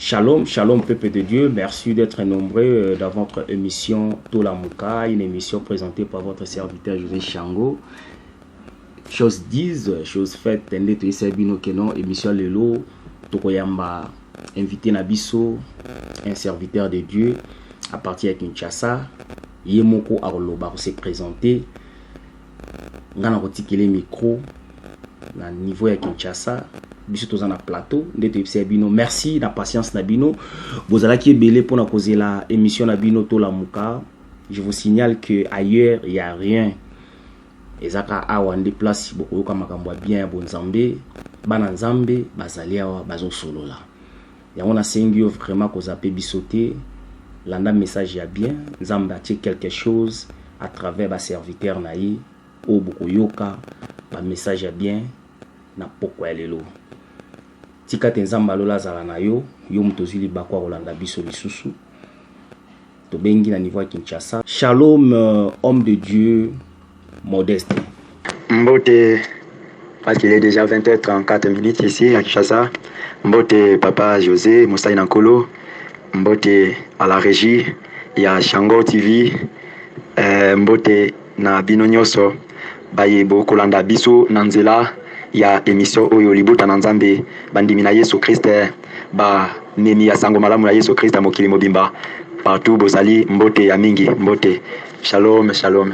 Shalom, shalom peuple de Dieu, merci d'être nombreux dans votre émission Tola Muka, une émission présentée par votre serviteur José Chango. Chose disent, chose faite, tende to isabino kenon émission lelo tokoyamba invité Nabiso, un serviteur de Dieu à partir de Kinshasa. Yemoko Aroloba s'est présenté. Ngana kotikele micro na niveau ya Kinshasa. Biso tozana plateau ndeto epse bino merci na patience na bino bozala ki belé pour na causer la émission na bino Tola Muka. Je vous signale que ailleurs il y a rien ezaka awa nde place boko yoka makambo bien bon nzambe bana nzambe bazali awa bazo solola yango na sengi yo vraiment ko zape bisoté landa message ya bien nzambe atie quelque chose à travers ba serviteur na ye o boko yoka ba message ya bien na poko ya lelo tika tenzamba lola zala na yo yo mutozili bakwa rolanda biso lisusu to bengi na niveau ya Kinshasa. Shalom homme de Dieu modeste. Mbote, parce qu'il est déjà 20h34 ici à Kinshasa. Mbote papa José Moussaï Nankolo. Mbote à la régie, il y a Chango TV. Mbote na bino nyoso bayebo kolanda biso nanzela ya émission oyo libuta na nzambe bandimi na Yesu Christ ba nemi ya sango malamu na Yesu Christ mokili mobimba partout bozali mbote ya mingi mbote. Shalom shalom.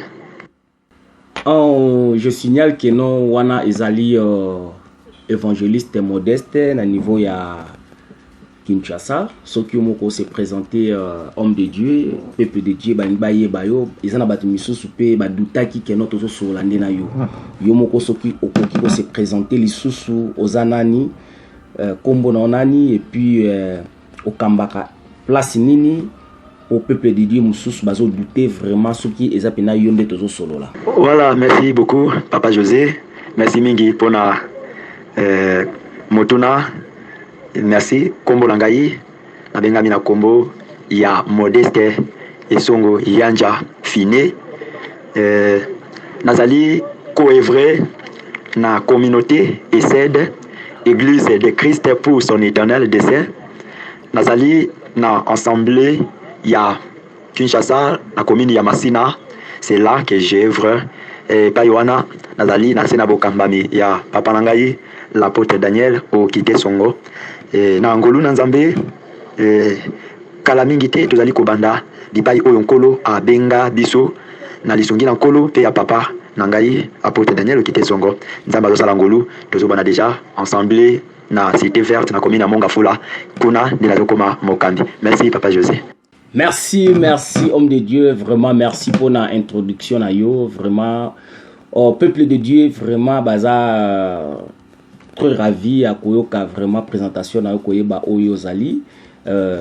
Je signale que non wana ezali évangéliste modeste na niveau ya Kinshasa. Soki moko se présenter homme de Dieu, peuple de Dieu, baye bayo, izana batu misusu pe badutaki ke noto so lande na yo. Yo moko soki okoki ko se présenter lisusu ozanani kombo na nani et puis okambaka place nini au peuple de Dieu mususu bazo douter vraiment soki ezapena yo nde tozo solo là. Voilà, merci beaucoup papa José. Merci mingi pona motuna. Merci kombo langai na benga mina kombo ya modeste esongo yanja fine nazali coœuvrer na communauté ESED église de Christ pour son éternel dessein nazali na assemblée ya Kinshasa na commune ya Masina. C'est là que j'œuvre pa Yohana nazali na sena bokambami ya papa langai l'apôtre Daniel au Kité Songo na ngolu na nzambe kala mingi te tozali kobanda dipai oyo nkolo abenga biso na lisongi na nkolo pe ya papa na ngai apôtre Daniel au Kité Songo nzamba losala ngolu tozobana déjà ensemble na cité verte na commune na Mongafula kuna de la zokoma mokambi. Merci papa José. Merci homme de Dieu, vraiment merci pour la introduction na yo, vraiment peuple de Dieu, vraiment baza très ravi à koyoka vraiment présentation na koyeba oyo zali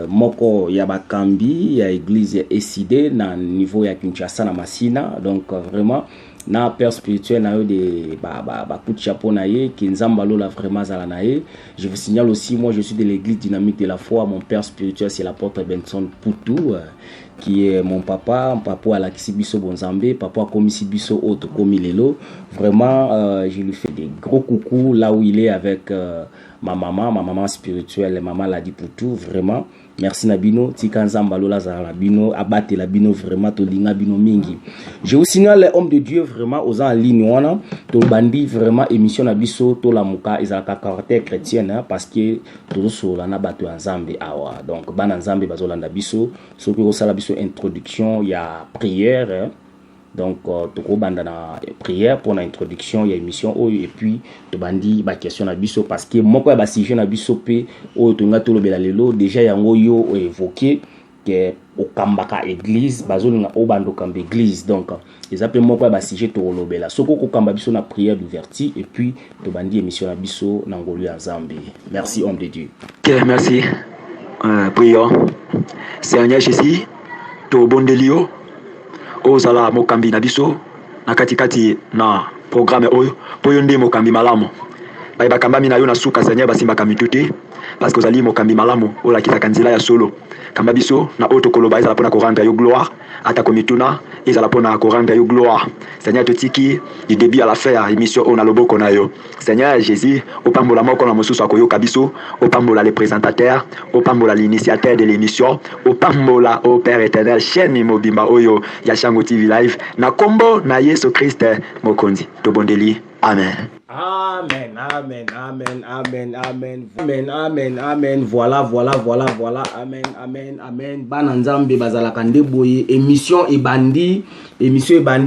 moko ya bakambi ya église ya ESID na niveau ya Kinshasa na Masina. Donc vraiment na père spirituel na yo de coup de chapeau na ye ki nzamba lola vraiment zala na ye. Je vous signale aussi, moi je suis de l'église dynamique de la foi. Mon père spirituel c'est l'apôtre Benson Poutou qui est mon papa à la Kisibiso Bonzambe, papa Komisibiso Auto Komilelo. Vraiment je lui fais des gros coucou là où il est avec ma maman spirituelle, maman Ladi Poutou. Vraiment merci Nabino, Tikanzamba Lola Zara Bino, Abate Labino, vraiment Tolinga Bino Mingi. Je vous signale les hommes de Dieu vraiment aux en ligne, wana to bandi vraiment émission Nabiso Tola Muka ezaka caractère chrétien parce que tout ça na batu nzambe awa. Donc bana nzambe bazolanda biso, soki ko sala biso introduction, il y a prière. Donc toko banda na prière pour l'introduction ya émission oyo et puis to bandi ba question na biso parce que moko ya ba sujet na biso pe oyo to nga tolobela lelo déjà yango yo évoqué que au kambaka église bazolinga o bando kamba église. Donc les appels moko ya ba sujet to lobela soko ko kamba biso na prière d'ouverture et puis to bandi émission na biso na ngolu ya Nzambe. Merci homme de Dieu. Okay, merci. Prions. Seigneur Jésus, to bondelio ozala mokambi na biso na katikati na programme oyo poyo nde mokambi malamu baye bakambami na yo na suka Seigneur basimbaka mitute parce que ozali mokambi malamu olakisaka nzela ya solo kamba biso na oyo tokoloba ezala mpona korendre yo gloire ata komituna ezala mpona korendre yo gloire. Seigneur totiki du début à la fin ya émission oyo na loboko na yo. Seigneur Jésus opambola moko na mosusu akoyoka biso, opambola les présentateurs, opambola l'initiateur de l'émission, opambola au Père éternel chaîne mobimba oyo ya Shango TV live na kombo na Yesu Christ mokonzi tobondeli. Amen. Amen, amen, amen, amen, amen, amen, amen, amen. Voilà, amen, amen, amen. Bana nzambe bazalaka nde boye émission ebandi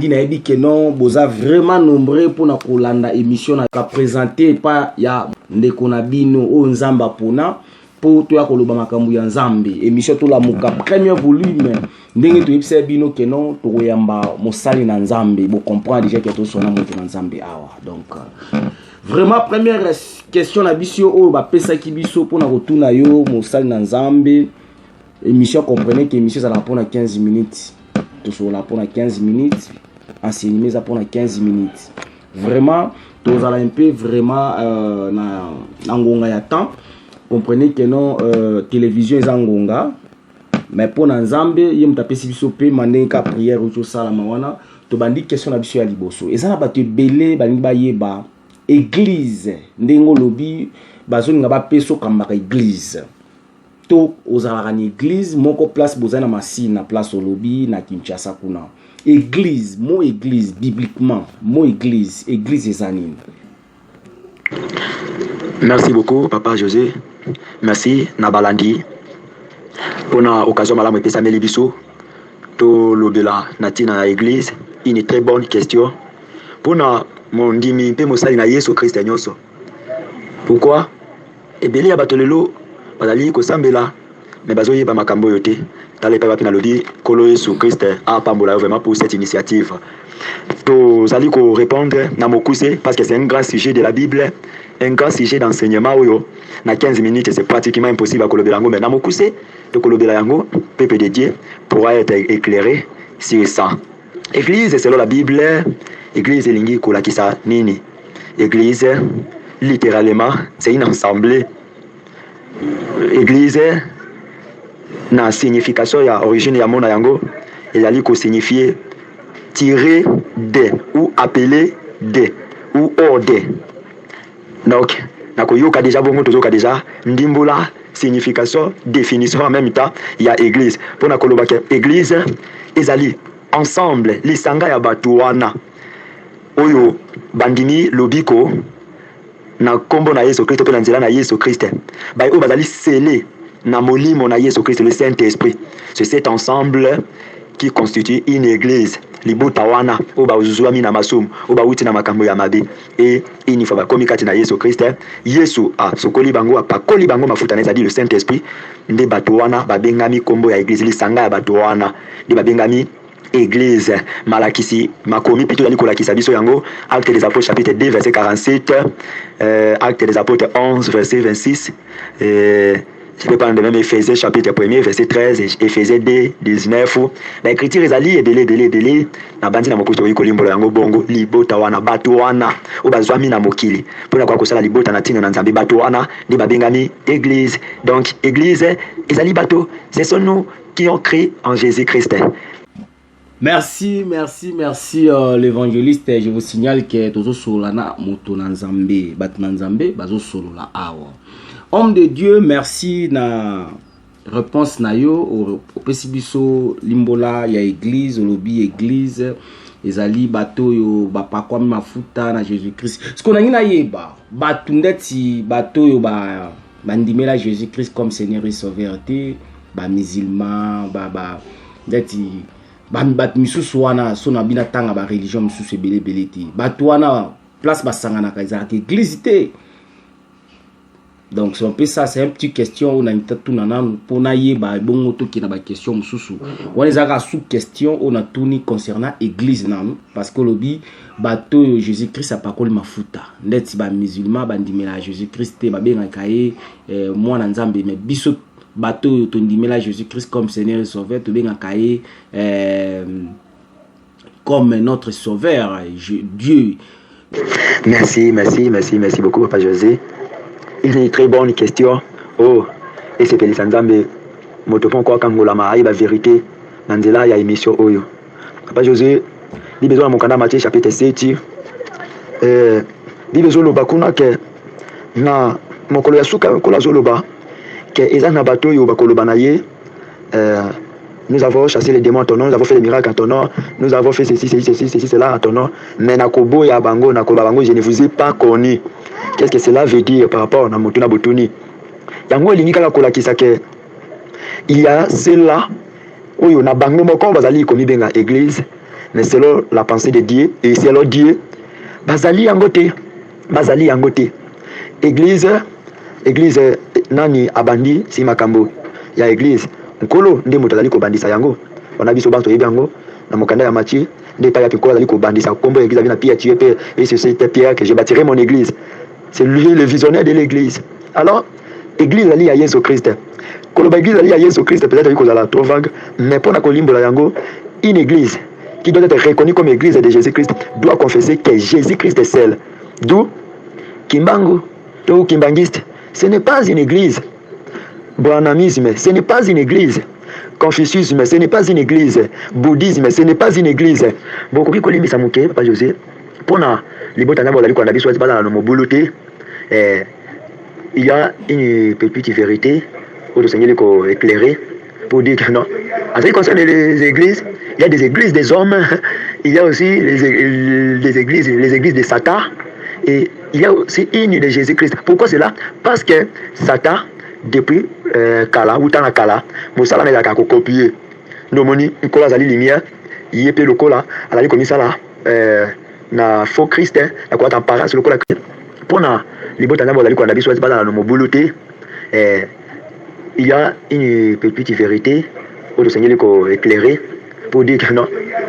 na yebi que non boza vraiment nombreux pour na kolanda émission na ka présenter pa ya ndeko na bino o nzamba pona pour to ya koloba makambo ya nzambe émission to la muka premier volume ndenge to yebisa bino que non to koyamba mosali na nzambe bo comprendre déjà que to sona moto na nzambe awa. Donc vraiment première question na biso o ba pesa ki biso pona kotuna yo mosali na nzambe émission. Comprenez que émission ça la pour 15 minutes, tout sur la pour 15 minutes, enseignement ça pour 15 minutes. Vraiment tous allons un peu vraiment na ngonga ya temps. Comprenez que non télévision est en ngonga, mais pour nzambe yem tapesi biso pe maneka prière ou sala mawana to bandi question na biso ya liboso ezala ba te belé balingi ba yeba église ndengo lobi bazoninga ba peso kamba église to ozala ni église moko place bozana masina place olobi na Kinshasa kuna église mot église bibliquement mot église ezanine. Merci beaucoup papa José, merci Nabalandi pour la occasion malamu epesa meli biso to lobela natina na église. Une très bonne question pour na mondimi pe mosali na Yesu Christ nyonso. Pourquoi ebeli ya batolelo bazali kosambela mais bazoyeba makambo yote tala pe bapina lobi kolo Yesu Christ a pambola vraiment pour cette initiative. To zali ko répondre na mokuse parce que c'est un grand sujet de la Bible, un grand sujet d'enseignement oyo na 15 minutes c'est pratiquement impossible à kolobela yango, mais na mokuse to kolobela yango peuple de Dieu pourra être éclairé sur ça. Église selon la Bible, église elingi kolakisa nini? Église littéralement c'est une assemblée. Église na signification ya origine ya mona yango ezali ko signifier tiré de ou appelé de ou hors de. Donc nakoyoka déjà bongo tozoka déjà ndimbola signification définition en même temps il y a église pour na koloba ke église ezali ensemble lisanga ya batu wana oyo bandimi lobiko na kombo na Yesu Christ pe na nzela na Yesu Christ ba oyo bazali scellé na molimo na Yesu Christ le Saint-Esprit. C'est cet ensemble qui constitue une église libota wana oba uzuzwami na masumu oba uti na makambo ya mabe et une fois ba komikati na Yesu Christ Yesu sokoli bango apakoli bango mafuta na le Saint-Esprit nde bato wana babengami kombo ya église lisanga ya bato wana nde babengami église. Malakisi makomi plutôt dali kolakisa biso yango Actes des Apôtres chapitre 2 verset 47, Actes des Apôtres 11 verset 26, je peux prendre même Éphésiens chapitre 1 verset 13, Éphésiens 2 19. L'écriture ezali ebele na bandi na mokuto yikolimbola yango bongo libota wana bato wana obazwami na mokili pona kwa kosala libota na tinga na nzambe bato wana ndi babengami église. Donc église ezali bato, ce sont nous qui ont cru en Jésus-Christ. Merci l'évangéliste. Je vous signale que tozo solana moto na nzambe bat na nzambe bazo solola awa. Homme de Dieu, merci na réponse na yo opesi biso limbola ya église olobi église ezali bato yo bapakwa mafuta na Jésus-Christ. Ce qu'on a na yeba bato ndeti bato yo bandimela Jésus-Christ comme Seigneur et Sauveur te ba musulman ba ndeti bat misusu wana so na bina tanga ba religion misusu ebele te bato wana place basangana ka ezalaka église te. Donc c'est un peu ça, c'est une petite question on a une tout nanan pour naie ba bongo to ki na ba question mususu on les a sous question on a tourné concernant église nan parce que lobi bato Jésus-Christ a pas koli mafuta ndeti ba musulman bandimela Jésus-Christ te ba benga kaye mwana nzambe mais biso bato to ndimela Jésus-Christ comme Seigneur et Sauveur to benga kaye comme notre sauveur Dieu. Merci beaucoup Papa José. Une très bonne question. oh esepelisa nzambe moto mpo nko akangolama ayeba vérité na nzela ya émission oyo. Papa José libe ezoloba mokanda Matthieu chapitre 7 libe ezoloba kuna ke na mokolo ya suka kola azoloba ke eza na bato oyo bakoloba na ye nous avons chassé les démons en ton nom, nous avons fait les miracles en ton nom, nous avons fait ceci, cela en ton nom, mais nakobo ya bango, nakoba bango, je ne vous ai pas connu. Qu'est-ce que cela veut dire par rapport à Motuna Botuni? Yango elingi kaka kolakisa ke il y a cela oyo na bango moko bazali komi benga église, mais selon la pensée de Dieu et selon Dieu bazali yango te, bazali yango te. Église nani abandi si makambo ya église nkolo nde moto azali kobandisa yango. Wana biso bantu yebi yango na mokanda ya Matthieu nde pa ya pikola azali kobandisa kombo église avina Pierre, tu es Pierre et c'est Pierre que je bâtirai mon église. C'est lui le visionnaire de l'église. Alors église ali ya Yesu Christ. Koloba église ali ya Yesu Christ peut-être il kozala trop vague, mais pour na kolimbola yango une église qui doit être reconnue comme église de Jésus-Christ doit confesser que Jésus-Christ est seul. D'où Kimbangu ou Kimbangiste, ce n'est pas une église. Branhamisme, ce n'est pas une église. Confucianisme, ce n'est pas une église. Bouddhisme, ce n'est pas une église. Bon, koki kolimi samuke, Papa José, pona libota nabo dali ko ndabi soit bala no mobuluté, il y a une petite vérité où le Seigneur est éclairé pour dire que non. En ce qui concerne les églises, il y a des églises des hommes, il y a aussi les églises de Satan, et il y a aussi une de Jésus-Christ. Pourquoi cela? Parce que Satan, depuis Kala, ou Tana Kala, Moussala n'a qu'à copier. Nomoni, Nicolas Zali Lumière, Yépe le Kola, à la commis ça là, na faux Christ, na quoi t'en parles, c'est le Kola. Pour na, les bottes à la mode, qu'on a besoin de dans le mobuluté, il y a une petite vérité où le Seigneur est éclairé pour dire que non.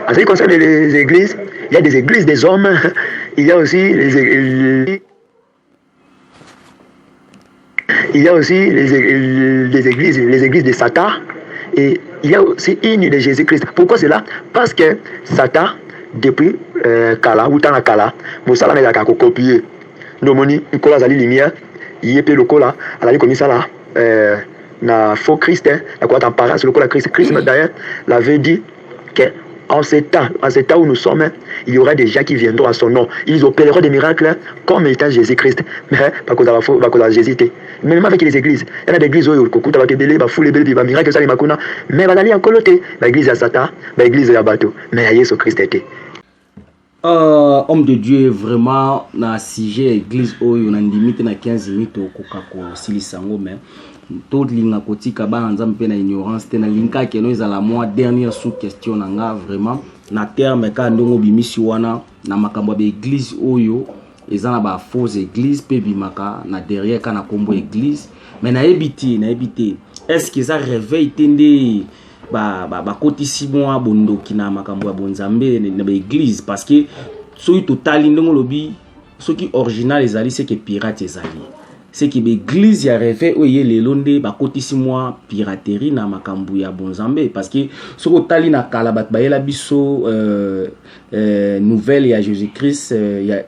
En ce qui concerne les églises, il y a des églises des hommes, il y a aussi il y a aussi les églises de Satan, et il y a aussi une de Jésus-Christ. Pourquoi cela? Parce que Satan, depuis Kala, ou Tana Kala, Moussala n'a qu'à copier. Nomoni, Nicolas Zali Lumière, Yépe le Kola, à la commis ça là, na faux Christ, na quoi t'en parles, c'est le Kola Christ. Christ d'ailleurs l'avait dit que en ce temps où nous sommes, il y aura des gens qui viendront à son nom. Ils opéreront des miracles comme étant Jésus-Christ. Mais pas cause de Jésus. Même avec les églises. Il y a des églises où il y a des miracles, mais il y a des l'église à Satan, l'église à bateau. Mais il y a Jésus-Christ. Homme de Dieu, vraiment, na sujet église où on a limite na 15 minutes au Kokako Silisango, mais tout linga kotika ba nzambe na ignorance te na linka ke no ezala moi dernière sous question nanga vraiment na terme ka ndongo bimisi wana na makambo ya église oyo ezana ba fausse église pe bimaka na derrière kana kombo église mais na ebiti est-ce que ça réveille tende ba kotisi moi bondoki na makambo ya bonzambe na ba église parce que soki totali ndongo lobi soki original ezali c'est que pirate ezali. C'est que l'église y a rêvé où il y a les londes bakotisi moi piraterie na makambu ya bonzambe parce que ce que tali na kalabat ba yela biso nouvelle ya Jésus-Christ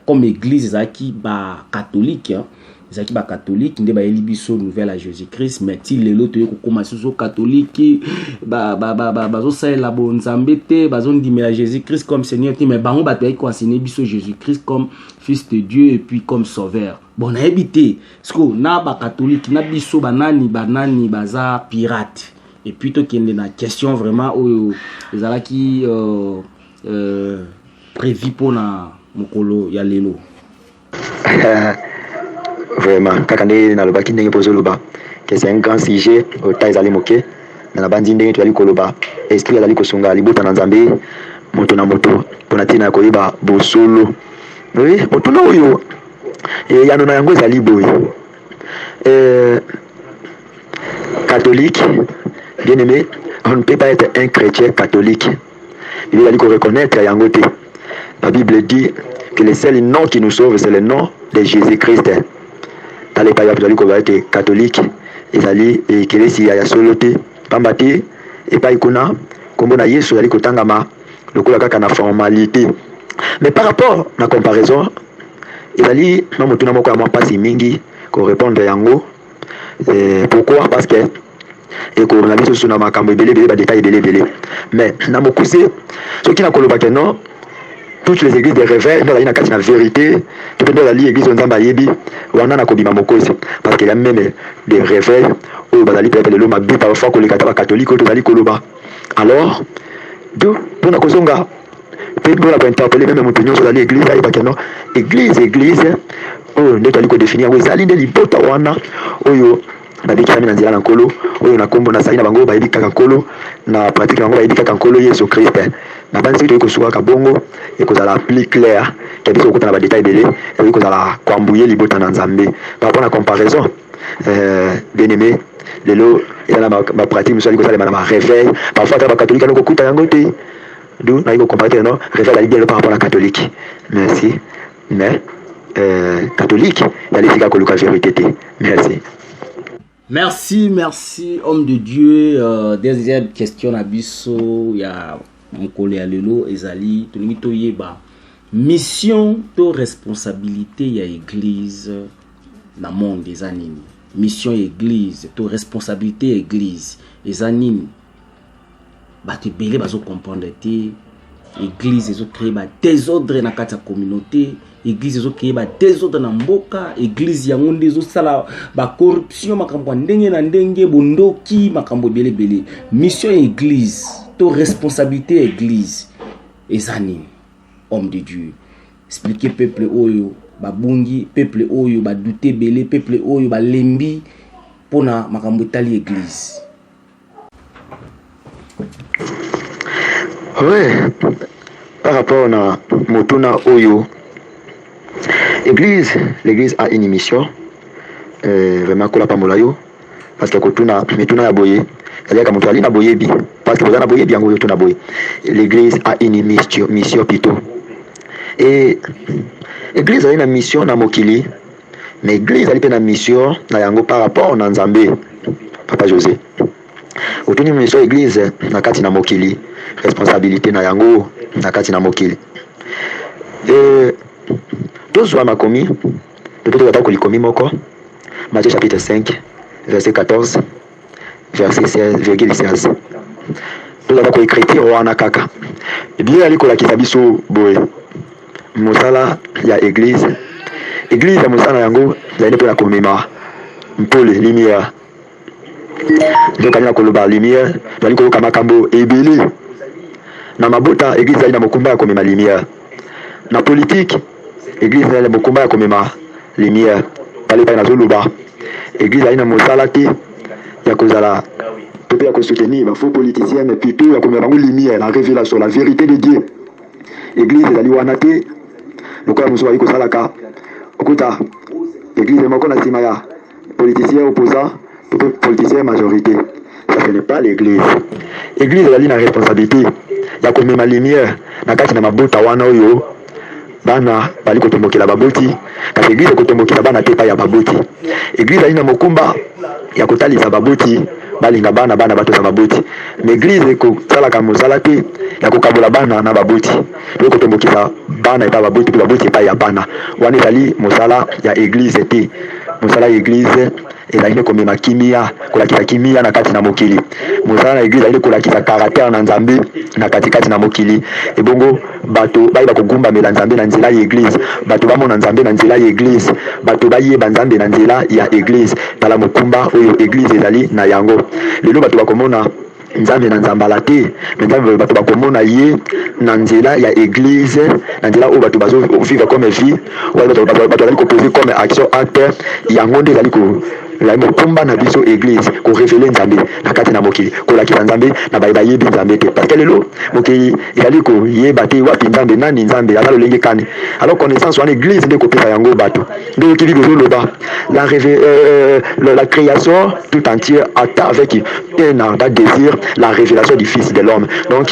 comme église zaki ba catholique zaki ba catholique nde ba yeli biso nouvelle à Jésus-Christ mais ti lelo to ko commencer so catholique ba zo sa la bonzambe te ba zo ndimela Jésus-Christ comme Seigneur mais bango ba to ko enseigner biso Jésus-Christ comme fils de Dieu et puis comme sauveur. Bon na habité parce que na ba catholique na biso banani baza pirate et puis to kende na question vraiment o ezala ki prévu pour na mokolo ya lelo. Vraiment kaka nde na loba ki ndenge pozo loba que c'est un grand sujet au taizali moke na bandi ndenge to ali koloba esprit ali kosunga libota na nzambe moto na moto pona tina koyiba bosolo. Oui, moto na oyo et ya nona yango ezali boy catholique bien aimé, on ne peut pas être un chrétien catholique. Il a dit qu'on reconnaître yango te. La Bible dit que le seul nom qui nous sauve c'est le nom de Jésus-Christ. Dans les pays où on va être catholique, ils allaient et que les siya ya soloté pambati et pas ikuna kombo na Yesu ali kotangama lokola kaka na formalité. Mais par rapport à la comparaison, il a dit non motuna moko ya pasi mingi ko répondre yango Pourquoi? Parce que et coronavirus sur na makambo ebele ba détail ebele. Mais na mokuse ceux qui na kolobaka non toutes les églises de réveil dans la kati na vérité tout peut dans la église nzamba yebi wana na kobima mokosi parce qu'il y a même des réveils où bazali peut le loma bi parfois ko le kata ba catholique to zali koloba. Alors do pour na kozonga peut pour la interpeller même mon opinion sur la église ayi ba non église oh nde tali ko définir oui zali de libota wana oyo babikami na nzela na nkolo oyo na kombo na sali na bango bayebi kaka nkolo na pratique na bango bayebi kaka nkolo Yesu Christ na banzi to kosuka bongo ekozala plus clair ke biso kokota na ba détail belé ekozala kwambuye libota na nzambe par rapport à comparaison bien aimé lelo eza na ba pratique muso ali kozala na ba réveil parfois ta ba catholique na kokuta yango te do na iko comparer non réveil ali bien par rapport à catholique merci mais catholique yali fika koluka vérité te merci. Merci, homme de Dieu. Deuxième question à Bisso, il y a Mokole Alelo, Ezali, Tonimito Yeba. Mission, to responsabilité, il y a église dans le monde des animes. Mission église, to responsabilité église, les animes. Tu belé, tu comprendre, église, ils ont créé désordre dans la communauté. Église ezo créer ba désordre na mboka, église yango ndezo sala ba corruption makambo ndenge na ndenge bondoki makambo belé. Mission église, to responsabilité église. Ezani homme de Dieu. Expliquer peuple oyo ba bungi, peuple oyo ba douter belé, peuple oyo ba lembi pona makambo tali église. Ouais. Par rapport na motuna oyo l'église a une mission vraiment kola pamolayo parce que kotuna metuna ya boye elle ka mutu ali na boye bi parce que vous na boye bi yango yotuna boye l'église a une mission plutôt et l'église a une mission na mokili mais l'église ali pe na mission na yango par rapport na Nzambe papa José otuni mission église na kati na mokili responsabilité na yango na kati na mokili et Tozwa makomi, peut-être que tu komi moko, Matthieu chapitre 5, verset 14, verset 16,16. Nous avons écrit wana kaka. Bien ali kola kisabiso boy. Mosala ya église. Église ya mosala yango ya ne pona komema. Mpole lumière. Donc ali na koloba lumière, ali ko kama kambo ebele. Na mabota église ali na mokumba ya komema lumière. Na politique église na mokumba ya komema lumière pale pa na zoluba église aina mosala te ya kozala to ya ko soutenir ba faux politiciens mais plutôt ya komema lumière la révélation la vérité de Dieu église ezali wana te lokola moso ali kosala ka okuta église moko na sima ya politicien opposant politicien majorité ça ce n'est pas l'église église ezali na responsabilité ya komema lumière na kati na mabota wana oyo bana bali kotombokela baboti kasi église kotombokela bana te pa ya baboti église ali na mokumba ya kotalisa baboti balinga bana bato za baboti mais église kosala ka mosala te ya kokabola bana na baboti to kotombokela bana eta baboti pe baboti pa ya bana wana ezali mosala ya église te mosala ya église ezali ne komema kimia kolakisa kimia na kati na mokili mosala na église ezali kolakisa caractère na Nzambe na kati na mokili ebongo bato bayi bakogumba mela Nzambe na nzela ya église bato bamona Nzambe na nzela ya église bato bayeba Nzambe na nzela ya église tala mokumba oyo église ezali na yango lelo bato bakomona Nzambe na nzambala te mais bato bakomona ye na nzela ya église na nzela oyo bato bazo vivre comme vie oyo bato bazali koposer comme action acte yango nde ezali la mokumba na biso église ko révéler Nzambe na kati na mokili ko lakisa Nzambe na bayebi Nzambe te parce que lelo mokili ezali ko yeba te wapi Nzambe nani Nzambe ala lolenge kani alors connaissance wana église nde ko pesa yango bato nde kili ko loba la création tout entière attend avec un ardent désir la révélation du fils de l'homme donc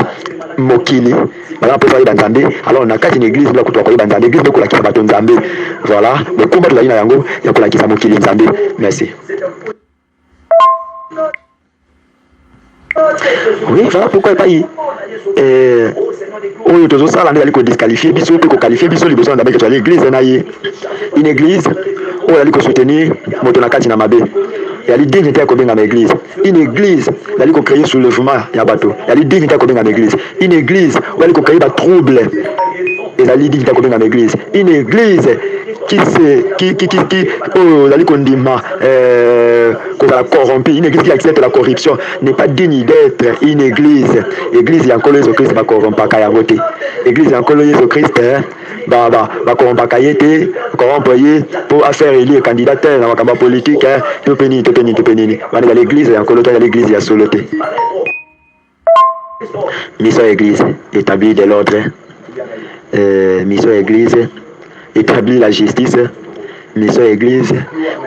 mokili bana pesa ba Nzambe alors na kati na église nde ko to ko ba Nzambe église nde ko lakisa bato Nzambe voilà mokumba to na yango ya ko lakisa mokili Nzambe merci. Oui, voilà pourquoi il pas oyo tozosala nde ali kodisqualifier biso mpe koqualifier biso liboso na Nzambe ke toali église na ye une église oyo ali kosoutenir moto na kati na mabe Il y a les dignités à combien dans l'église. Une église, il y a créer soulèvement, il y a bateau. Il y a les dignités à combien dans l'église. Une église, il y a créer des troubles. Il y a les dignités à combien dans l'église. Une église qui corrompu, une église qui accepte la corruption n'est pas digne d'être une église. Église, il y a encore les Christ va corrompre à voter. Église, il y a encore les Christ va corrompre pour faire élire candidat dans la campagne politique. Tout péni. Dans l'église, il y a encore l'église, il y a soloté. Mission église, établir de l'ordre. Mission église, établir la justice. Mission église,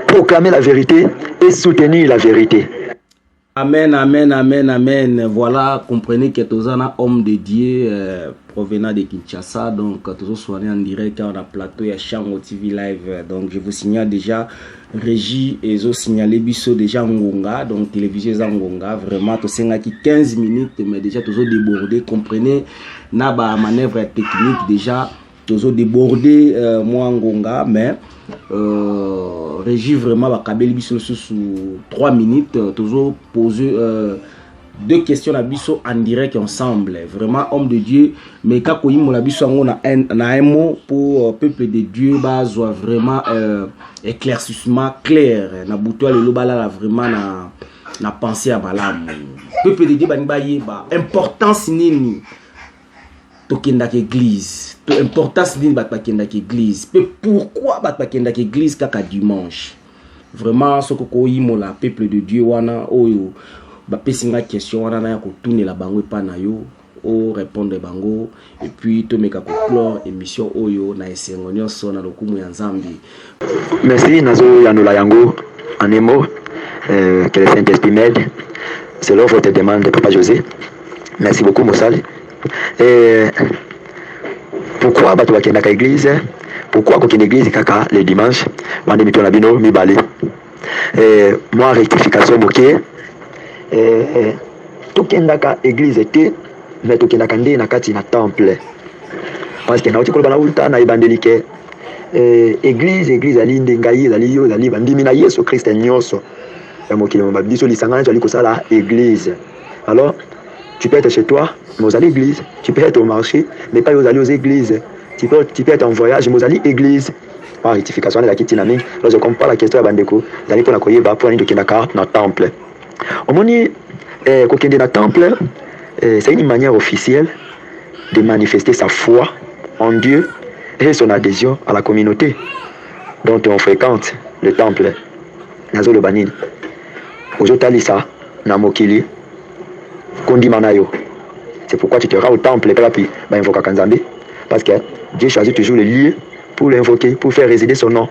proclamer la vérité et soutenir la vérité. Amen. Voilà, comprenez que tous un homme de Dieu provenant de Kinshasa, donc tous soignés en direct on a plateau et Chango TV live. Donc je vous signale déjà Régie et zo signalé biso déjà Ngonga, donc télévision Ngonga, vraiment tous 15 minutes mais déjà tous débordé, comprenez na ba manœuvre technique déjà tous débordé moi Ngonga mais Régie vraiment va kabeli biso sous 3 minutes toujours poser deux questions à biso en direct ensemble, vraiment homme de Dieu mais quand on a biso on a un mot pour peuple de Dieu soit vraiment éclaircissement clair na boutoir le lobala vraiment na pensée à balam peuple de Dieu ba importance nini tokenda église importance nini bakenda église pourquoi bakenda église kaka dimanche vraiment ce ko yimola peuple de Dieu wana oyo ba pesinga question wana na ko tourner la bango pa na yo o répondre bango et puis to meka ko clore émission oyo na esengo nyonso na lokumu ya Nzambi. Merci nazo yanula yango en un mot que le Saint-Esprit m'aide selon votre demande Papa José. Merci beaucoup Moussali. Pourquoi batu bakenda ka église? Pourquoi kokenda église kaka le dimanche? Bande mitona bino mibale. Moi rectification moké. Tokendaka église te mais tokendaka nde na kati na temple parce que na uti koloba na ulta na evangelike église ali ndengai ali yo ali bandimi na Yesu Christ nyonso ya mokili mba biso lisangana tu ali kosala église. Alors tu peux être chez toi mais aux église, tu peux être au marché mais pas aux églises, tu peux être en voyage mais aux église. Par rectification la kiti na mingi lorsque je compare la question ya bandeko dali pona koyeba pona ndo kendaka na temple. Omoni kokende na temple c'est une manière officielle de manifester sa foi en Dieu et son adhésion à la communauté dont on fréquente le temple. Nazo le banini ozotalisa na mokili kondima na yo. C'est pourquoi tu te rends au temple puis invoquer Kanzambe parce que Dieu choisit toujours le lieu pour l'invoquer, pour faire résider son nom,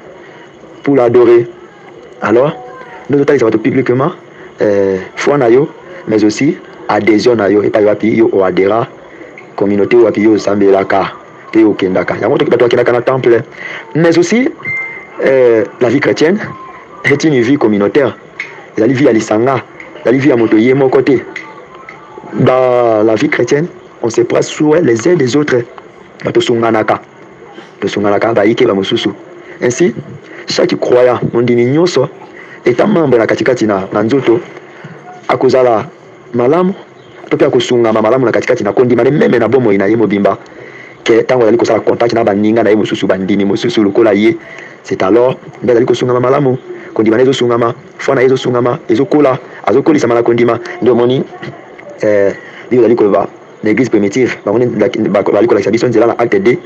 pour l'adorer. Alors nous otalisa publiquement foi na yo mais aussi adhésion na yo et pas yo yo o adhéra communauté ou yo sambelaka te o kendaka yango to bato kendaka na temple mais aussi la vie chrétienne est une vie communautaire. La vie à l'isanga, la vie à moto yemo côté. Dans la vie chrétienne on se prend sur les uns des autres bato sunganaka ba ike ba mususu. Ainsi chaque croyant mondini nyonso étant membre na katikati na nzoto akozala malamu to pia kosunga malamu na katikati na kondima meme na bomo ina yemo bimba ke tango dali kosala contact na baninga na yemo susu bandimi mosusu lokola ye. C'est alors nda dali kosunga malamu kondima nezo sungama fona ezo sungama ezokola azokolisa mala kondima ndo moni dio dali ko va l'église primitive ba moni ba kola sa biso nzela na acte 2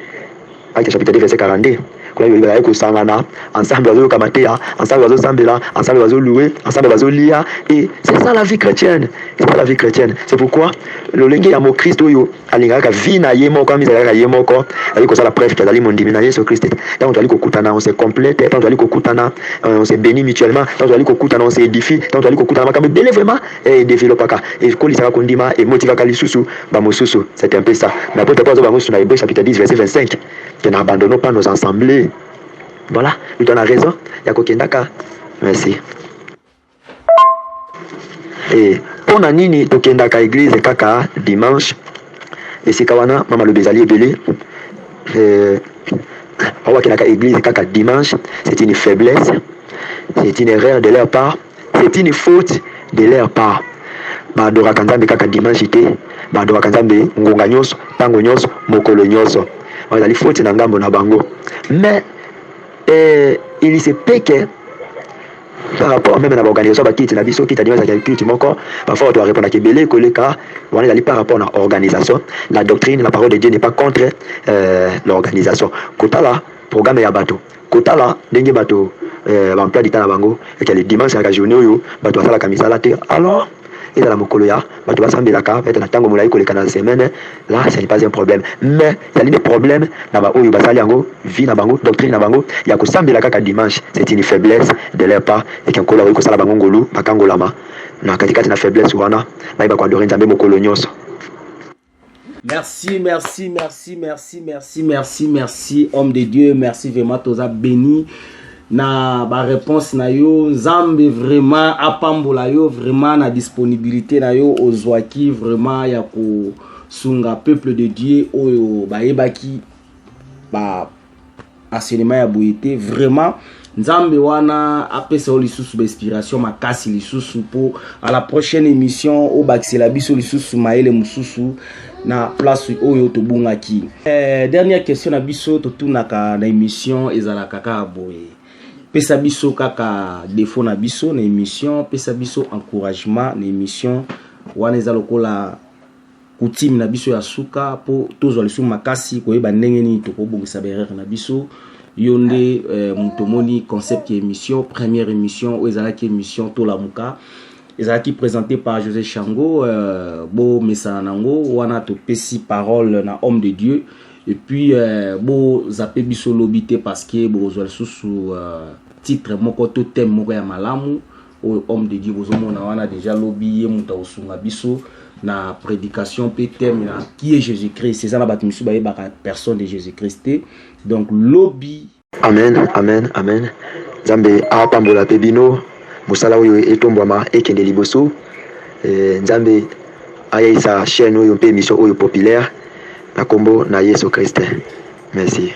acte chapitre 2 verset 42 kwa hiyo il ko sangana ensemble bazo kamatea ensemble bazo sambela ensemble bazo louer ensemble bazo lia et c'est ça la vie chrétienne. C'est ça la vie chrétienne. C'est pourquoi le lengi ya mo Christ oyo alingaka vi na yemo kwa misa ya yemo ko ali ko sala preuve que dali mondimi na Yesu Christ. Donc ali ko kutana on se complète, donc ali ko kutana on se bénit mutuellement, donc ali ko kutana on se édifie, donc ali ko kutana makambe bele vraiment et développaka et ko lisaka kondima et motivaka lisusu ba mosusu. C'est un peu ça. Mais après pas zo ba mosusu na Hébreux chapitre 10 verset 25 que n'abandonnons pas nos assemblées. Voilà, nous donne raison. Yakokendaka. Merci. Et pour nini tokendaka église kaka dimanche et si kawana mama le bezali ebele awa kenaka église kaka dimanche, c'est une faiblesse, c'est une erreur de leur part, c'est une faute de leur part. Badoraka nzambe kaka dimanche te, badoraka nzambe ngonga nyonso, tango nyonso, mokolo nyonso. Bazali faute na ngambo na bango. Mais il se peut que par rapport même à l'organisation bakiti na biso kita dimanche kiti moko, parfois on doit répondre à kebele koleka, on est par rapport à l'organisation. La doctrine, la parole de Dieu n'est pas contre l'organisation. Kotala programme ya bato. Kotala ndenge bato emploi du temps na bango et que les dimanches à la journée yo bato asala kamisala te. Alors et dans la mokoloya bato basambelaka peut-être na tango molai koleka na semaine, là ce n'est pas un problème. Mais il y a des problèmes na ba oyo basali yango vie na bango, doctrine na bango ya kosambelaka ka dimanche, c'est une faiblesse de leur part et qu'on kola ko sala bango ngolu bakangolama na katikati na faiblesse wana ba ko adorer nzambe mokolo nyonso. Merci, homme de Dieu, merci vraiment, toza béni. Na ba réponse na yo, Nzambe vraiment apambola yo, vraiment na disponibilité na yo, ozwaki vraiment ya ko sunga peuple de Dieu, oyo ba ebaki ba enseignement ya boyete, vraiment. Nzambe wana apesa lisusu ba inspiration makasi lisusu pour à la prochaine émission au bakisela biso lisusu maele mususu na place oyo tobungaki. Dernière question na biso totunaka na émission ezala kaka boye. Pesa biso kaka défaut na biso na émission, pesa biso encouragement na émission wana ezala lokola coutume na biso ya suka po tozwa lisusu makasi koyeba ndenge nini tokobongisa berere na biso. Yonde Moutomoni concept émission, première émission, où ezalaki émission Tolamuka, ezalaki présenté par José Chango, bo mesanango, wana to pesi parole na homme de Dieu, et puis bo zape biso lobité parce que bo zwa sous titre moko to thème moko ya malamu, homme de Dieu bozomona wana déjà lobby muta osunga biso na prédication pe thème qui est Jésus-Christ, c'est ça la batimisu ba personne de Jésus-Christ. Donc lobby. Amen, amen, amen. Nzambe apambola pe bino musala oyo etombwama ekende liboso. Nzambe ayisa chaîne oyo pe émission oyo populaire na kombo na Yesu Christ. Merci.